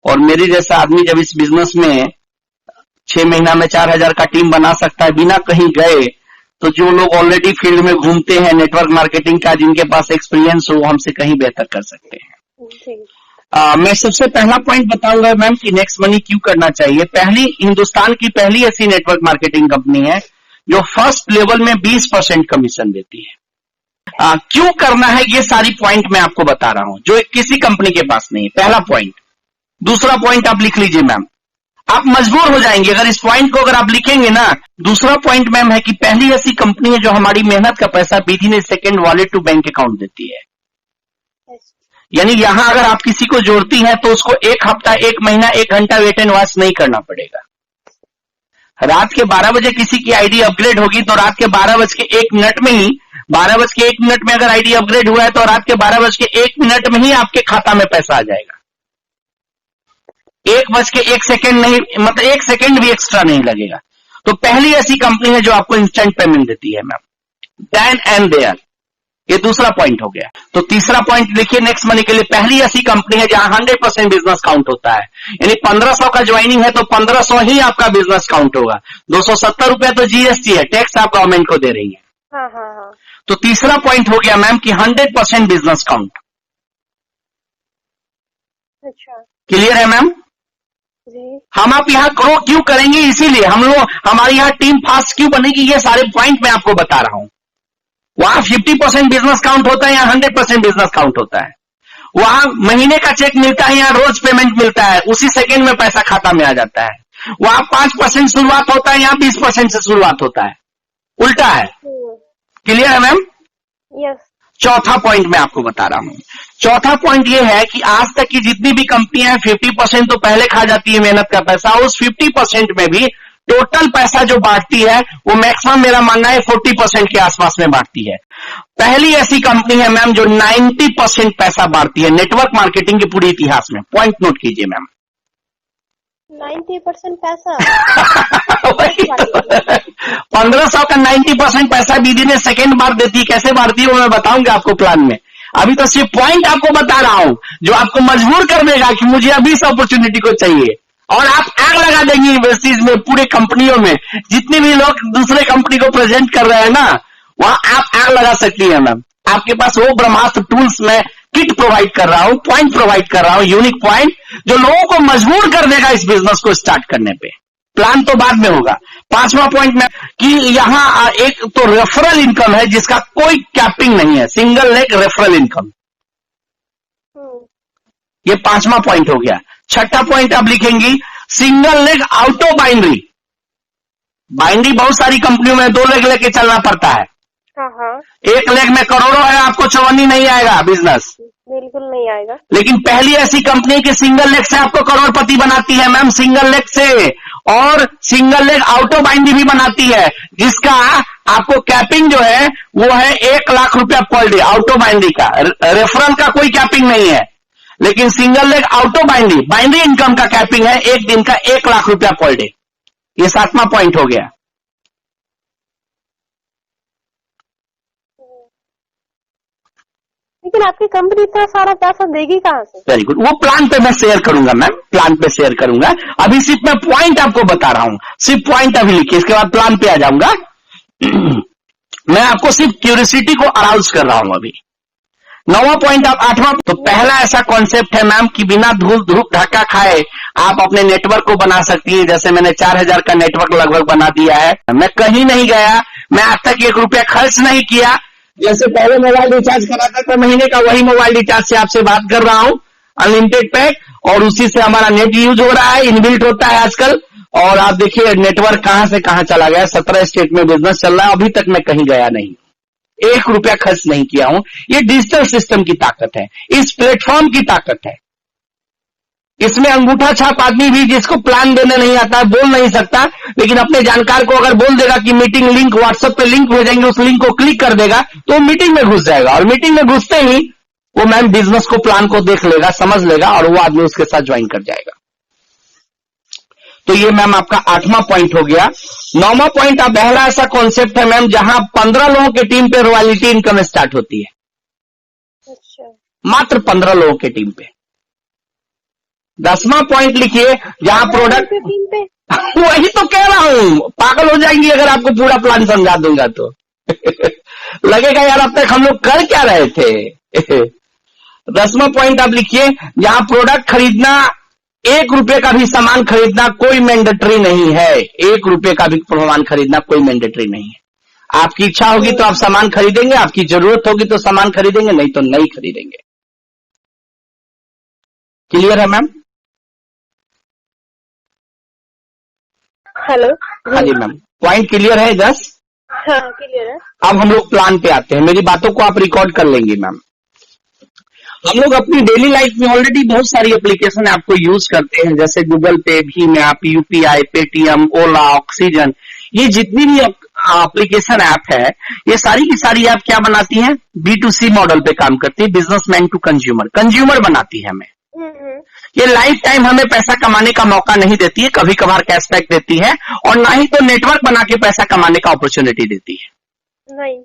और मेरे जैसा आदमी जब इस बिजनेस में 6 महीना में 4,000 का टीम बना सकता है बिना कहीं गए, तो जो लोग ऑलरेडी फील्ड में घूमते हैं नेटवर्क मार्केटिंग का, जिनके पास एक्सपीरियंस हो, हमसे कहीं बेहतर कर सकते हैं। मैं सबसे पहला पॉइंट बताऊंगा मैम कि नेक्स्ट मनी क्यों करना चाहिए। हिंदुस्तान की पहली ऐसी नेटवर्क मार्केटिंग कंपनी है जो फर्स्ट लेवल में 20% कमीशन देती है। क्यों करना है ये सारी पॉइंट मैं आपको बता रहा हूं जो किसी कंपनी के पास नहीं है। पहला पॉइंट। दूसरा पॉइंट आप लिख लीजिए मैम, आप मजबूर हो जाएंगे अगर इस पॉइंट को अगर आप लिखेंगे ना। दूसरा पॉइंट मैम है कि पहली ऐसी कंपनी है जो हमारी मेहनत का पैसा within a second wallet to bank account देती है। यानी यहां अगर आप किसी को जोड़ती हैं तो उसको 1 हफ्ता, 1 महीना, 1 घंटा वेट एंड वॉच नहीं करना पड़ेगा। रात के 12 बजे किसी की आईडी अपग्रेड होगी तो रात के 12:01 में ही 12:01 में अगर आईडी अपग्रेड हुआ है तो रात के 12:01 में ही आपके खाता में पैसा आ जाएगा। 1:01 नहीं, मतलब 1 सेकेंड भी एक्स्ट्रा नहीं लगेगा। तो पहली ऐसी कंपनी है जो आपको इंस्टेंट पेमेंट देती है मैम, देन एंड देयर। ये दूसरा पॉइंट हो गया। तो तीसरा पॉइंट देखिए नेक्स्ट मनी के लिए, पहली ऐसी कंपनी है जहां 100% बिजनेस काउंट होता है। यानी 1500 का ज्वाइनिंग है तो 1500 ही आपका बिजनेस काउंट होगा। 270 रुपया तो जीएसटी है, टैक्स आप गवर्नमेंट को दे रही है। हाँ। तो तीसरा पॉइंट हो गया मैम कि 100% बिजनेस काउंट। अच्छा, क्लियर है मैम? हम आप यहाँ ग्रो क्यों करेंगे, इसीलिए हम लोग, हमारी यहाँ टीम फास्ट क्यों बनेगी, ये सारे पॉइंट मैं आपको बता रहा हूं। वहां 50% बिजनेस काउंट होता है, यहाँ 100% बिजनेस काउंट होता है। वहां महीने का चेक मिलता है, यहाँ रोज पेमेंट मिलता है, उसी सेकेंड में पैसा खाता में आ जाता है। वहां 5% शुरुआत होता है, यहाँ 20% से शुरुआत होता है, उल्टा है। क्लियर है मैम? यस। चौथा पॉइंट मैं आपको बता रहा हूं। चौथा पॉइंट ये है कि आज तक की जितनी भी कंपनियां हैं 50% तो पहले खा जाती है मेहनत का पैसा। उस 50% में भी टोटल पैसा जो बांटती है वो मैक्सिमम मेरा मानना है 40% के आसपास में बांटती है। पहली ऐसी कंपनी है मैम जो 90% पैसा बांटती है नेटवर्क मार्केटिंग के पूरे इतिहास में। पॉइंट नोट कीजिए मैम। 90% पैसा 1500 का 90% पैसा विद इन ए सेकेंड बांट देती है। कैसे बांटती है वो मैं बताऊंगा आपको प्लान में। अभी तो सिर्फ पॉइंट आपको बता रहा हूं जो आपको मजबूर कर देगा कि मुझे अभी इस अपॉर्चुनिटी को चाहिए, और आप आग लगा देंगे यूनिवर्सिटीज में, पूरे कंपनियों में। जितने भी लोग दूसरे कंपनी को प्रेजेंट कर रहे हैं ना, वहां आप आग लगा सकती है मैम। आपके पास वो ब्रह्मास्त्र टूल्स में किट प्रोवाइड कर रहा हूं, पॉइंट प्रोवाइड कर रहा हूं, यूनिक पॉइंट जो लोगों को मजबूर कर देगा इस बिजनेस को स्टार्ट करने पे। प्लान तो बाद में होगा। पांचवा पॉइंट में कि यहां एक तो रेफरल इनकम है जिसका कोई कैपिंग नहीं है, सिंगल लेग रेफरल इनकम। ये पांचवा पॉइंट हो गया। छठा पॉइंट आप लिखेंगी single leg auto bindery. Bindery बहुत सारी कंपनियों में 2 लेग लेके चलना पड़ता है। एक लेग में करोड़ों है, आपको चवन्नी नहीं आएगा बिजनेस, बिल्कुल नहीं आएगा। लेकिन पहली ऐसी कंपनी की सिंगल लेग से आपको करोड़पति बनाती है मैम, सिंगल लेग से। और सिंगल लेग ऑटो बाइंड्री भी बनाती है जिसका आपको कैपिंग जो है वो है 1 लाख रुपया पर डे ऑटो बाइंड्री का। रेफरल का कोई कैपिंग नहीं है, लेकिन single leg auto boundary income का कैपिंग है 1 दिन का 1 लाख रुपया पर डे। ये 7वां पॉइंट हो गया। लेकिन आपकी कंपनी इतना सारा पैसा देगी कहाँ से? वेरी गुड, वो प्लान पे मैं शेयर करूंगा मैम, प्लान पे शेयर करूंगा। अभी सिर्फ मैं पॉइंट आपको बता रहा हूं, सिर्फ पॉइंट अभी लिखिए, इसके बाद प्लान पे आ जाऊंगा। मैं आपको सिर्फ क्यूरियोसिटी को अराउज कर रहा हूं अभी। 9वां पॉइंट आप 8वां। तो पहला ऐसा कॉन्सेप्ट है मैम कि बिना धूप धक्का खाए आप अपने नेटवर्क को बना सकती है। जैसे मैंने 4000 का नेटवर्क लगभग बना दिया है, मैं कहीं नहीं गया, मैं आज तक 1 रुपया खर्च नहीं किया। जैसे पहले मोबाइल रिचार्ज कराता था महीने का, वही मोबाइल रिचार्ज से आपसे बात कर रहा हूं, अनलिमिटेड पैक, और उसी से हमारा नेट यूज हो रहा है, इनबिल्ट होता है आजकल। और आप देखिए नेटवर्क कहां से कहां चला गया, 17 स्टेट में बिजनेस चल रहा है, अभी तक मैं कहीं गया नहीं, 1 रुपया खर्च नहीं किया हूं। ये डिजिटल सिस्टम की ताकत है, इस प्लेटफॉर्म की ताकत है। इसमें अंगूठा छाप आदमी भी जिसको प्लान देने नहीं आता, बोल नहीं सकता, लेकिन अपने जानकार को अगर बोल देगा कि मीटिंग लिंक व्हाट्सएप पे लिंक भेजेंगे, उस लिंक को क्लिक कर देगा तो मीटिंग में घुस जाएगा, और मीटिंग में घुसते ही वो मैम बिजनेस को, प्लान को देख लेगा, समझ लेगा, और वो आदमी उसके साथ ज्वाइन कर जाएगा। तो ये मैम आपका 8वां पॉइंट हो गया। 9वां पॉइंट अब पहला ऐसा कॉन्सेप्ट है मैम जहां 15 लोगों की टीम पे रॉयल्टी इनकम स्टार्ट होती है। अच्छा। मात्र 15 लोगों की टीम पे। 10वां पॉइंट लिखिए जहां प्रोडक्ट 3 पे वही तो कह रहा हूं, पागल हो जाएंगी अगर आपको पूरा प्लान समझा दूंगा तो लगेगा यार अब तक हम लोग कर क्या रहे थे 10वां पॉइंट आप लिखिए जहां प्रोडक्ट खरीदना, 1 रुपए का भी सामान खरीदना कोई मैंडेटरी नहीं है। 1 रुपए का भी सामान खरीदना कोई मैंडेटरी नहीं है। आपकी इच्छा होगी तो आप सामान खरीदेंगे, आपकी जरूरत होगी तो सामान खरीदेंगे, नहीं तो नहीं खरीदेंगे। क्लियर है मैम? हेलो। हाँ जी मैम, पॉइंट क्लियर है? 10। हाँ क्लियर है। अब हम लोग प्लान पे आते हैं, मेरी बातों को आप रिकॉर्ड कर लेंगे मैम। हम लोग अपनी डेली लाइफ में ऑलरेडी बहुत सारी एप्लीकेशन आपको यूज करते हैं, जैसे गूगल पे, भीम ऐप, यूपीआई, पेटीएम, ओला, ऑक्सीजन, ये जितनी भी एप्लीकेशन ऐप है, ये सारी की सारी ऐप क्या बनाती हैं? B2C मॉडल पे काम करती है, बिजनेसमैन टू कंज्यूमर बनाती है हमें। ये लाइफ टाइम हमें पैसा कमाने का मौका नहीं देती है, कभी कभार कैशबैक देती है, और ना ही तो नेटवर्क बना के पैसा कमाने का अपॉर्चुनिटी देती है। नहीं।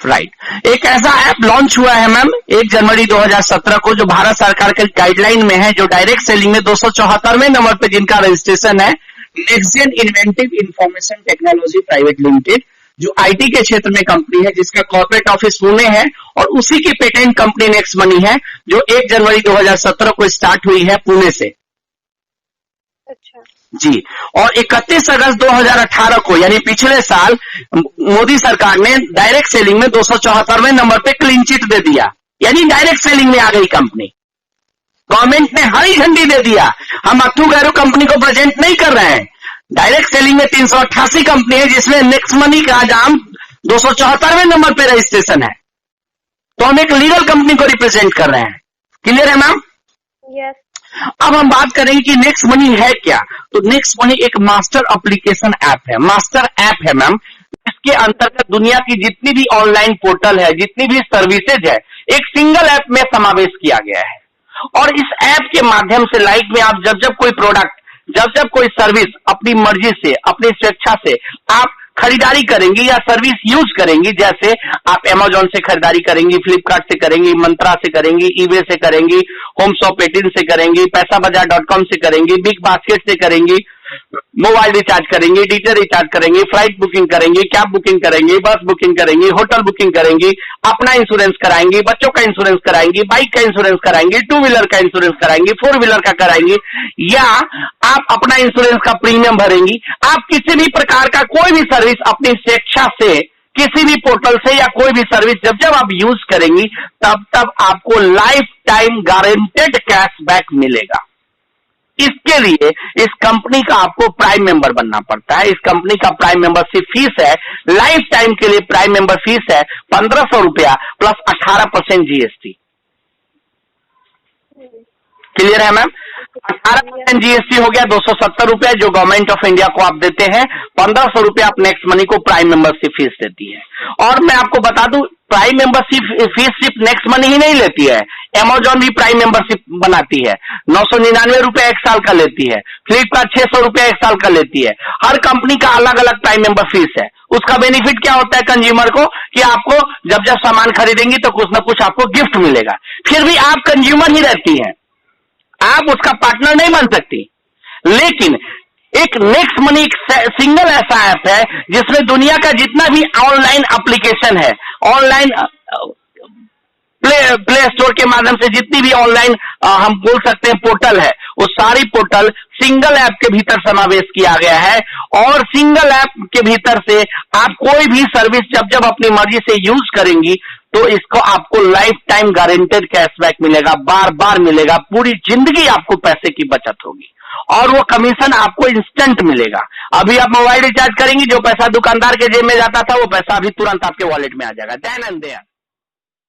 राइट। एक ऐसा ऐप लॉन्च हुआ है मैम 1 जनवरी 2017 को, जो भारत सरकार के गाइडलाइन में है, जो डायरेक्ट सेलिंग में 274वें नंबर पे जिनका रजिस्ट्रेशन है, NexGen inventive information technology private limited, जो आईटी के क्षेत्र में कंपनी है, जिसका कॉर्पोरेट ऑफिस पुणे है, और उसी की पेटेंट कंपनी नेक्स्ट मनी है, जो 1 जनवरी 2017 को स्टार्ट हुई है पुणे से। अच्छा जी। और 31 अगस्त 2018 को, यानी पिछले साल, मोदी सरकार ने डायरेक्ट सेलिंग में 274वें नंबर पे क्लीन चिट दे दिया, यानी डायरेक्ट सेलिंग में आ गई कंपनी। गवर्नमेंट ने हरी झंडी दे दिया। हम अथू गैरो कंपनी को प्रेजेंट नहीं कर रहे हैं। डायरेक्ट सेलिंग में 388 कंपनी है, जिसमें नेक्स्ट मनी का नाम 274वें नंबर पे रजिस्ट्रेशन है, तो हम एक लीगल कंपनी को रिप्रेजेंट कर रहे हैं। क्लियर है मैम? यस। अब हम बात करेंगे कि नेक्स्ट मनी है क्या। तो नेक्स्ट मनी एक मास्टर एप्लीकेशन ऐप है, मास्टर ऐप है मैम, इसके अंतर्गत दुनिया की जितनी भी ऑनलाइन पोर्टल है, जितनी भी सर्विसेज है, एक सिंगल ऐप में समावेश किया गया है। और इस ऐप के माध्यम से लाइफ में आप जब जब कोई प्रोडक्ट, जब जब कोई सर्विस अपनी मर्जी से, अपनी स्वेच्छा से आप खरीदारी करेंगी या सर्विस यूज करेंगी, जैसे आप Amazon से खरीदारी करेंगी, फ्लिपकार्ट से करेंगी, मंत्रा से करेंगी, ईबे से करेंगी, होम शॉप 18 से करेंगी, पैसाबाजार.com से करेंगी, बिग बास्केट से करेंगी, मोबाइल रिचार्ज करेंगी, डीटी रिचार्ज करेंगी, फ्लाइट बुकिंग करेंगी, कैब बुकिंग करेंगी, बस बुकिंग करेंगी, होटल बुकिंग करेंगी, अपना इंश्योरेंस कराएंगी, बच्चों का इंश्योरेंस कराएंगी, बाइक का इंश्योरेंस कराएंगी, 2 व्हीलर का इंश्योरेंस कराएंगी, 4 व्हीलर का कराएंगी, या आप अपना इंश्योरेंस का प्रीमियम भरेंगी। आप किसी भी प्रकार का कोई भी सर्विस अपनी स्वेच्छा से, किसी भी पोर्टल से, या कोई भी सर्विस जब जब आप यूज करेंगी, तब तब आपको लाइफ टाइम गारंटेड कैशबैक मिलेगा। इसके लिए इस कंपनी का आपको प्राइम मेंबर बनना पड़ता है। इस कंपनी का प्राइम मेंबरशिप फीस है, लाइफ टाइम के लिए प्राइम मेंबर फीस है 1500 रुपया प्लस 18% जीएसटी। क्लियर है मैम? 18% जीएसटी हो गया 270 रुपया, जो गवर्नमेंट ऑफ इंडिया को आप देते हैं। 1500 रुपया आप नेक्स्ट मनी को प्राइम मेंबरशिप फीस देती है। और मैं आपको बता दूं, प्राइम मेंबरशिप फीस सिर्फ नेक्स्ट मनी ही नहीं लेती है, Amazon भी प्राइम मेंबरशिप बनाती है, 999 रुपया 1 साल का लेती है, फ्लिपकार्ट 600 रुपया 1 साल का लेती है। हर कंपनी का अलग अलग प्राइम मेंबर फीस है। उसका बेनिफिट क्या होता है कंज्यूमर को, कि आपको जब जब सामान खरीदेंगी तो कुछ ना कुछ आपको गिफ्ट मिलेगा। फिर भी आप कंज्यूमर ही रहती हैं, आप उसका पार्टनर नहीं बन सकती। लेकिन एक नेक्स्ट मनी एक सिंगल ऐसा ऐप है जिसमें दुनिया का जितना भी ऑनलाइन एप्लीकेशन है, ऑनलाइन प्ले स्टोर के माध्यम से जितनी भी ऑनलाइन हम बोल सकते हैं पोर्टल है, वो सारी पोर्टल सिंगल ऐप के भीतर समावेश किया गया है। और सिंगल ऐप के भीतर से आप कोई भी सर्विस जब जब अपनी मर्जी से यूज करेंगी, तो इसको आपको लाइफ टाइम गारंटेड कैशबैक मिलेगा, बार बार मिलेगा, पूरी जिंदगी आपको पैसे की बचत होगी, और वो कमीशन आपको इंस्टेंट मिलेगा। अभी आप मोबाइल रिचार्ज करेंगी, जो पैसा दुकानदार के जेब में जाता था, वो पैसा अभी तुरंत आपके वॉलेट में आ जाएगा, देन एंड देयर।